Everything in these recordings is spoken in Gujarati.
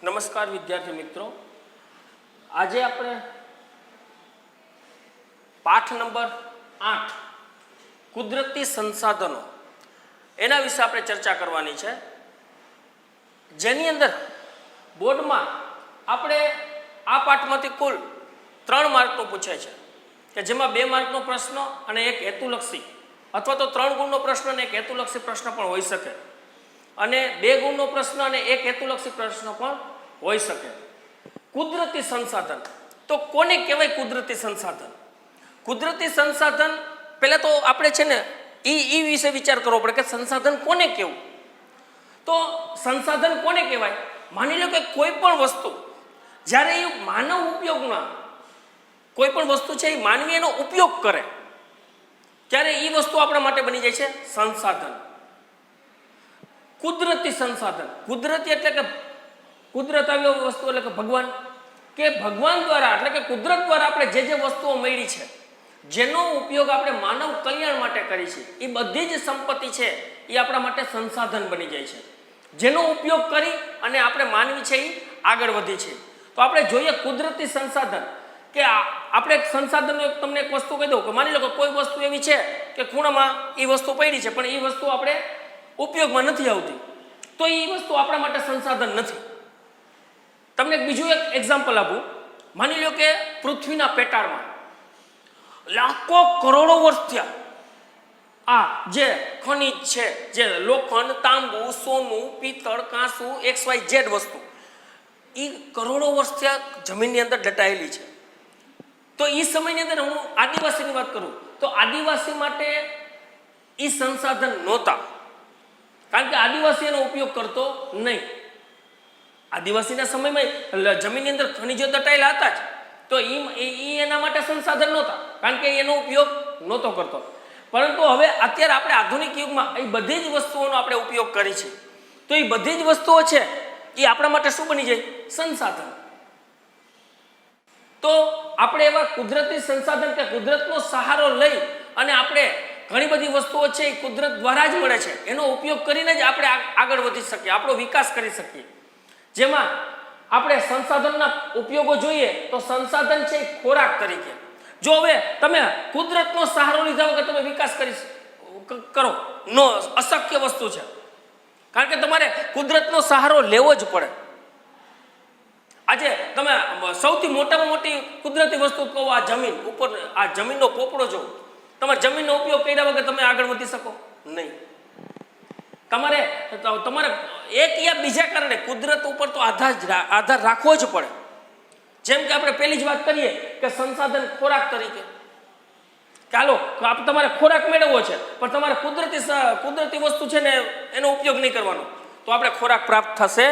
નમસ્કાર વિદ્યાર્થી મિત્રો, આજે આપણે પાઠ નંબર 8 કુદરતી સંસાધનો એના વિશે આપણે ચર્ચા કરવાની છે, જેની અંદર બોર્ડમાં આપણે આ પાઠમાંથી કુલ 3 માર્કનો પૂછે છે કે જેમાં 2 માર્કનો પ્રશ્ન અને એક હેતુલક્ષી અથવા તો 3 ગુણનો પ્રશ્ન અને એક હેતુલક્ષી પ્રશ્ન પણ હોઈ શકે અને 2 ગુણનો પ્રશ્ન અને એક હેતુલક્ષી પ્રશ્ન પણ હોઈ શકે। કુદરતી સંસાધન તો કોને કહેવાય? કુદરતી સંસાધન, કુદરતી સંસાધન પહેલા તો આપણે છે ને ઈ વિશે વિચાર કરવો પડે કે સંસાધન કોને કહેવું। તો સંસાધન કોને કહેવાય? માની લો કે કોઈ પણ વસ્તુ જ્યારે એ માનવ ઉપયોગમાં, કોઈ પણ વસ્તુ છે એ માનવી એનો ઉપયોગ કરે ત્યારે એ વસ્તુ આપણા માટે બની જાય છે સંસાધન। કુદરતી સંસાધન, કુદરતી એટલે કે કુદરત આવી વસ્તુ એટલે કે ભગવાન, કે ભગવાન દ્વારા એટલે કે કુદરત દ્વારા આપણે જે વસ્તુઓ મળી છે, જેનો ઉપયોગ આપણે માનવ કલ્યાણ માટે કરી છે, એ બધી જ સંપત્તિ છે એ આપણા માટે સંસાધન બની જાય છે, જેનો ઉપયોગ કરી અને આપણે માનવી છે એ આગળ વધી છે। તો આપણે જોઈએ કુદરતી સંસાધન કે આપણે સંસાધનનો તમને એક વસ્તુ કહી દઉં કે માની લો કે કોઈ વસ્તુ એવી છે કે ખૂણામાં એ વસ્તુ પડી છે પણ એ વસ્તુ આપણે ઉપયોગમાં નથી આવતી, તો એ વસ્તુ આપણા માટે સંસાધન નથી। તમને બીજું એક એક્ઝામ્પલ આપું, માની લો કે પૃથ્વીના પેટાળમાં લાખો કરોડો વર્ષ થયા આ જે ખનિજ છે, જે લોખંડ, તાંબુ, સોનું, પિત્તળ, કાંસુ, XYZ વસ્તુ, એ કરોડો વર્ષ થયા જમીનની અંદર દટાયેલી છે। તો એ સમયની અંદર હું આદિવાસીની વાત કરું તો આદિવાસી માટે એ સંસાધન નહોતા, કારણ કે આદિવાસી એનો ઉપયોગ કરતો નહીં। આદિવાસીના સમયમાં જમીનની અંદર ખનિજો દટાયેલા હતા જ, તો એ એના માટે સંસાધન નહોતા, કારણ કે એનો ઉપયોગ નહોતો કરતો। પરંતુ હવે અત્યારે આપણે આધુનિક યુગમાં એ બધી જ વસ્તુઓનો આપણે ઉપયોગ કરી છે, તો એ બધી જ વસ્તુઓ છે એ આપણા માટે શું બની જાય? સંસાધન। તો આપણે એવા કુદરતી સંસાધન કે કુદરતનો સહારો લઈ અને આપણે ઘણી બધી વસ્તુઓ છે એ કુદરત દ્વારા જ મળે છે, એનો ઉપયોગ કરીને જ આપણે આગળ વધી શકીએ, આપણો વિકાસ કરી શકીએ। જેમાં આપણે સંસાધનના ઉપયોગો જોઈએ તો સંસાધન છે ખોરાક તરીકે। જો હવે તમે કુદરતનો સહારો લીધા વગર તમે વિકાસ કરો નો અશક્ય વસ્તુ છે, કારણ કે તમારે કુદરતનો સહારો લેવો જ પડે। આજે તમે સૌથી મોટામાં મોટી કુદરતી વસ્તુ કહો, આ જમીન ઉપર, આ જમીનનો પોપડો જો, તમારે જમીનનો ઉપયોગ કર્યા વગર તમે આગળ વધી શકો નહીં। તમારે એક યા બીજા કારણે કુદરત ઉપર તો આધાર રાખવો જ પડે। જેમ કે આપણે પહેલી જ વાત કરીએ કે સંસાધન ખોરાક તરીકે, ચાલો તમારે ખોરાક મેળવવો છે પણ તમારે કુદરતી વસ્તુ છે ને એનો ઉપયોગ નહીં કરવાનો, તો આપણે ખોરાક પ્રાપ્ત થશે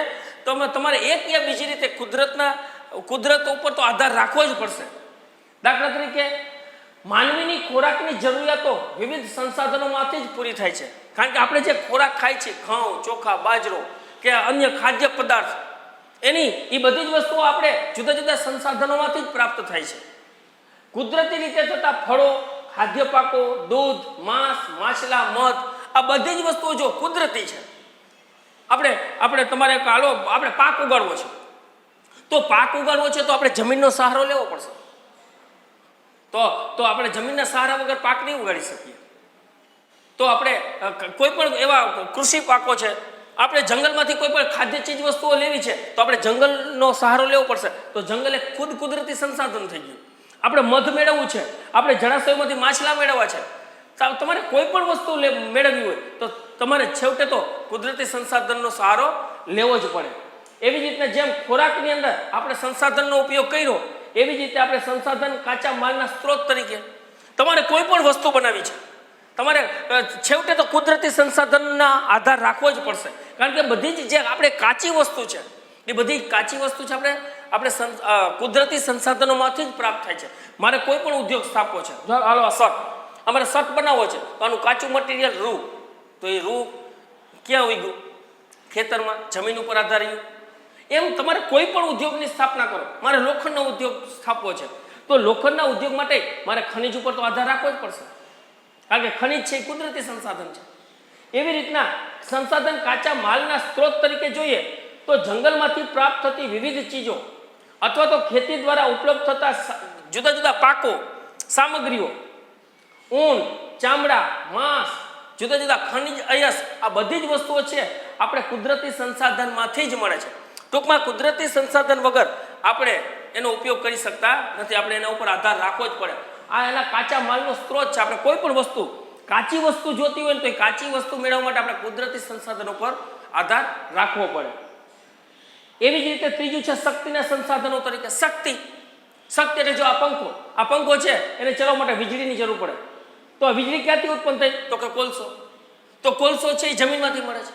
તો તમારે એક યા બીજી રીતે કુદરત ઉપર તો આધાર રાખવો જ પડશે। દાખલા તરીકે માનવીની ખોરાકની જરૂરિયાતો વિવિધ સંસાધનોમાંથી જ પૂરી થાય છે, કારણ કે આપણે જે ખોરાક ખાય છે, ઘઉં, ચોખા, બાજરો કે અન્ય ખાદ્ય પદાર્થ, એની એ બધી જ વસ્તુઓ આપણે જુદા જુદા સંસાધનોમાંથી જ પ્રાપ્ત થાય છે। કુદરતી રીતે થતા ફળો, ખાદ્ય પાકો, દૂધ, માંસ, માછલા, મધ, આ બધી જ વસ્તુઓ જો કુદરતી છે। આપણે તમારે આપણે પાક ઉગાડવો છે, તો પાક ઉગાડવો છે તો આપણે જમીનનો સહારો લેવો પડશે, તો આપણે જમીનના સહારા વગર પાક નહીં ઉગાડી શકીએ। તો આપણે કોઈ પણ એવા કૃષિ પાકો છે, આપણે જંગલમાંથી કોઈ પણ ખાદ્ય ચીજ વસ્તુઓ લેવી છે તો આપણે જંગલનો સહારો લેવો પડશે, તો જંગલ એક ખુદ કુદરતી સંસાધન થઈ ગયું। આપણે મધ મેળવવું છે, આપણે જળાશયોમાંથી માછલા મેળવવા છે, તમારે કોઈ પણ વસ્તુ મેળવવી હોય તો તમારે છેવટે તો કુદરતી સંસાધનનો સહારો લેવો જ પડે। એવી જ રીતના જેમ ખોરાકની અંદર આપણે સંસાધનનો ઉપયોગ કર્યો, એવી જ રીતે આપણે સંસાધન કાચા માલના સ્ત્રોત તરીકે તમારે કોઈ પણ વસ્તુ બનાવી છે, તમારે છેવટે તો કુદરતી સંસાધનના આધાર રાખવો જ પડશે, કારણ કે બધી જ જે આપણે કાચી વસ્તુ છે એ બધી કાચી વસ્તુ છે આપણે કુદરતી સંસાધનોમાંથી જ પ્રાપ્ત થાય છે। મારે કોઈ પણ ઉદ્યોગ સ્થાપવો છે, હાલો આ શર્ટ, અમારે શર્ટ બનાવવો છે તો આનું કાચું મટીરિયલ રૂ, તો એ રૂ ક્યાં ઉગ્યું? ખેતરમાં, જમીન ઉપર આધાર્યું। એમ તમારે કોઈ પણ ઉદ્યોગની સ્થાપના કરો, મારે લોખંડનો ઉદ્યોગ સ્થાપવો છે તો લોખંડના ઉદ્યોગ માટે મારે ખનિજ ઉપર તો આધાર રાખવો જ પડશે, કારણ કે ખનિજ છે એ કુદરતી સંસાધન છે। એવી રીતના સંસાધન કાચા માલના સ્ત્રોત તરીકે જોઈએ તો જંગલમાંથી પ્રાપ્ત થતી વિવિધ ચીજો અથવા તો ખેતી દ્વારા ઉપલબ્ધ થતા જુદા જુદા પાકો, સામગ્રીઓ, ઊન, ચામડા, માંસ, જુદા જુદા ખનિજ, અયસ્ક, આ બધી જ વસ્તુઓ છે આપણે કુદરતી સંસાધનમાંથી જ મળે છે. ટૂંકમાં કુદરતી સંસાધન વગર આપણે એનો ઉપયોગ કરી શકતા નથી. આપણે એના ઉપર આધાર રાખવો જ પડે. આ એના કાચા માલનો સ્ત્રોત છે. આપણે કોઈ પણ વસ્તુ, કાચી વસ્તુ જોતી હોય ને તો એ કાચી વસ્તુ મેળવવા માટે આપણે કુદરતી સંસાધનો પર આધાર રાખવો પડે. એવી જ રીતે ત્રીજું છે શક્તિના સંસાધનો તરીકે. શક્તિ એટલે જો આ પંખો છે એને ચલાવવા માટે વીજળીની જરૂર પડે. તો આ વીજળી ક્યાંથી ઉત્પન્ન થઈ? તો કે કોલસો. તો કોલસો છે એ જમીનમાંથી મળે છે.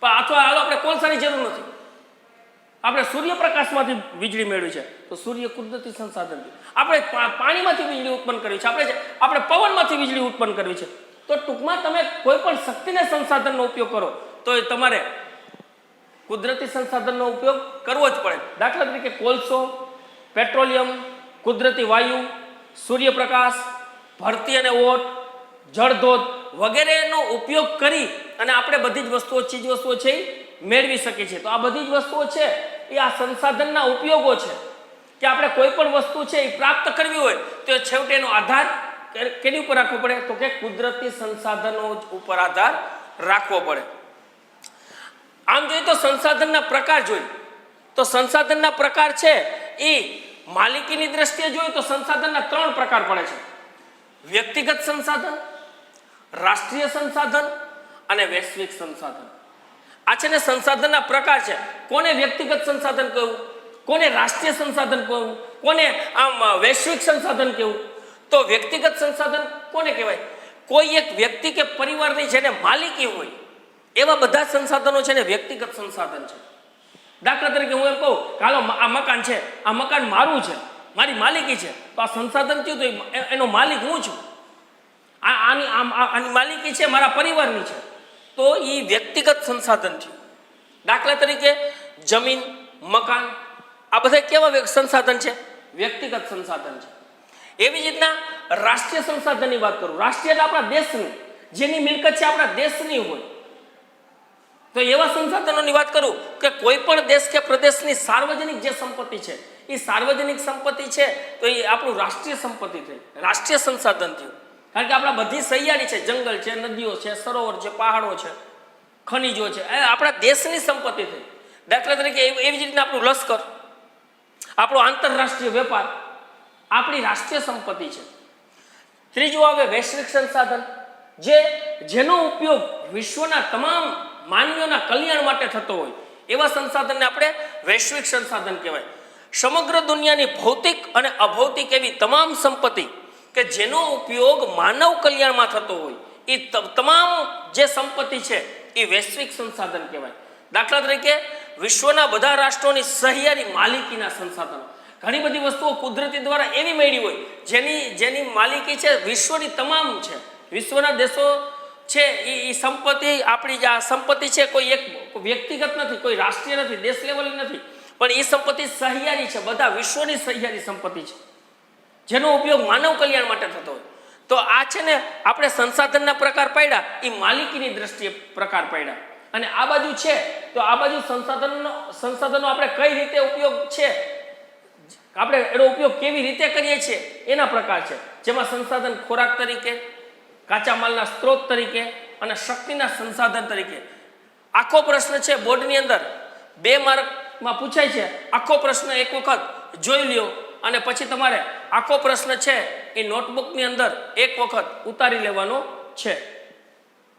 પણ અથવા હાલો આપણે કોલસાની જરૂર નથી, આપણે સૂર્યપ્રકાશમાંથી વીજળી મેળવી છે. તો સૂર્ય કુદરતી સંસાધન છે. આપણે પાણીમાંથી વીજળી ઉત્પન્ન કરવી છે, આપણે પવનમાંથી વીજળી ઉત્પન્ન કરવી છે. તો ટૂંકમાં તમે કોઈ પણ શક્તિના સંસાધનનો ઉપયોગ કરો તો એ તમારે કુદરતી સંસાધનનો ઉપયોગ કરવો જ પડે. દાખલા તરીકે કોલસો, પેટ્રોલિયમ, કુદરતી વાયુ, સૂર્યપ્રકાશ, ભરતી અને ઓટ, જળધોધ વગેરેનો ઉપયોગ કરી અને આપણે બધી જ વસ્તુઓ, ચીજ વસ્તુઓ છે એ મેળવી શકીએ છીએ. તો આ બધી જ વસ્તુઓ છે એ આ સંસાધનના ઉપયોગો છે કે આપણે કોઈ પણ વસ્તુ છે એ પ્રાપ્ત કરવી હોય તો છેવટે એનો આધાર કેની ઉપર રાખવો પડે? તો કે કુદરતી સંસાધનો ઉપર આધાર રાખવો પડે. આમ જોઈએ તો સંસાધનના પ્રકાર જોઈએ તો સંસાધનના પ્રકાર છે એ માલિકીની દ્રષ્ટિએ જોઈએ તો સંસાધનના 3 પ્રકાર પડે છે: વ્યક્તિગત સંસાધન, રાષ્ટ્રીય સંસાધન અને વૈશ્વિક સંસાધન. આ છે ને સંસાધનના પ્રકાર છે. કોને વ્યક્તિગત સંસાધન કહેવું, કોને રાષ્ટ્રીય સંસાધન કહેવું, કોને આમ વૈશ્વિક સંસાધન કહેવું? તો વ્યક્તિગત સંસાધન કોને કહેવાય? કોઈ એક વ્યક્તિ કે પરિવારની જેને માલિકી હોય એવા બધા સંસાધનો છે ને વ્યક્તિગત સંસાધન છે. દાખલા તરીકે હું એમ કહું કે હાલો આ મકાન છે, આ મકાન મારું છે, મારી માલિકી છે, તો આ સંસાધન થયું તો એનો માલિક હું છું. આની માલિકી છે મારા પરિવારની છે, તો એ વ્યક્તિગત સંસાધન થયું. દાખલા તરીકે જમીન, મકાન, આ બધા કેવા સંસાધન છે? વ્યક્તિગત સંસાધન છે. એવી જ રીતના રાષ્ટ્રીય સંસાધનની વાત કરું. રાષ્ટ્રીય એટલે આપણા દેશની, જેની મિલકત છે આપણા દેશની હોય. તો એવા સંસાધનોની વાત કરું કે કોઈ પણ દેશ કે પ્રદેશની સાર્વજનિક જે સંપત્તિ છે એ સાર્વજનિક સંપત્તિ છે તો એ આપણું રાષ્ટ્રીય સંપત્તિ થઈ, રાષ્ટ્રીય સંસાધન થયું. કારણ કે આપણા બધી સહિયારી છે, જંગલ છે, નદીઓ છે, સરોવર છે, પહાડો છે, ખનિજો છે, એ આપણા દેશની સંપત્તિ થઈ. દાખલા તરીકે એવી જ રીતના આપણું લશ્કર, આપણો આંતરરાષ્ટ્રીય વેપાર આપણી રાષ્ટ્રીય સંપત્તિ છે. ત્રીજું આવે વૈશ્વિક સંસાધન, જેનો ઉપયોગ વિશ્વના તમામ માનવીઓના કલ્યાણ માટે થતો હોય એવા સંસાધનને આપણે વૈશ્વિક સંસાધન કહેવાય. સમગ્ર દુનિયાની ભૌતિક અને અભૌતિક એવી તમામ સંપત્તિ કે જેનો ઉપયોગ માનવ કલ્યાણમાં થતો હોય એ તમામ જે સંપત્તિ છે એ વૈશ્વિક સંસાધન કહેવાય. દાખલા તરીકે વિશ્વના બધા રાષ્ટ્રોની સહિયારી માલિકીના સંસાધનો. ઘણી બધી વસ્તુઓ કુદરતી દ્વારા એવી મેળવી હોય જેની માલિકી છે વિશ્વની તમામ છે. વિશ્વના દેશો છે એ સંપત્તિ, આપણી જે આ સંપત્તિ છે કોઈ એક વ્યક્તિગત નથી, કોઈ રાષ્ટ્રીય નથી, દેશ લેવલની નથી, પણ એ સંપત્તિ સહિયારી છે, બધા વિશ્વની સહિયારી સંપત્તિ છે જેનો ઉપયોગ માનવ કલ્યાણ માટે થતો હોય. તો આ છે ને આપણે સંસાધનના પ્રકાર પાડ્યા એ માલિકીની દ્રષ્ટિએ પ્રકાર પાડ્યા. અને આ બાજુ છે તો આ બાજુ સંસાધનો આપણે કઈ રીતે ઉપયોગ છે, આપણે એનો ઉપયોગ કેવી રીતે કરીએ છીએ એના પ્રકાર છે. જેમાં સંસાધન ખોરાક તરીકે, કાચા માલના સ્ત્રોત તરીકે અને શક્તિના સંસાધન તરીકે. આખો પ્રશ્ન છે બોર્ડની અંદર 2 માર્કમાં પૂછાય છે. આખો પ્રશ્ન એક વખત જોઈ લ્યો અને પછી તમારે આખો પ્રશ્ન છે એ નોટબુકની અંદર એક વખત ઉતારી લેવાનો છે.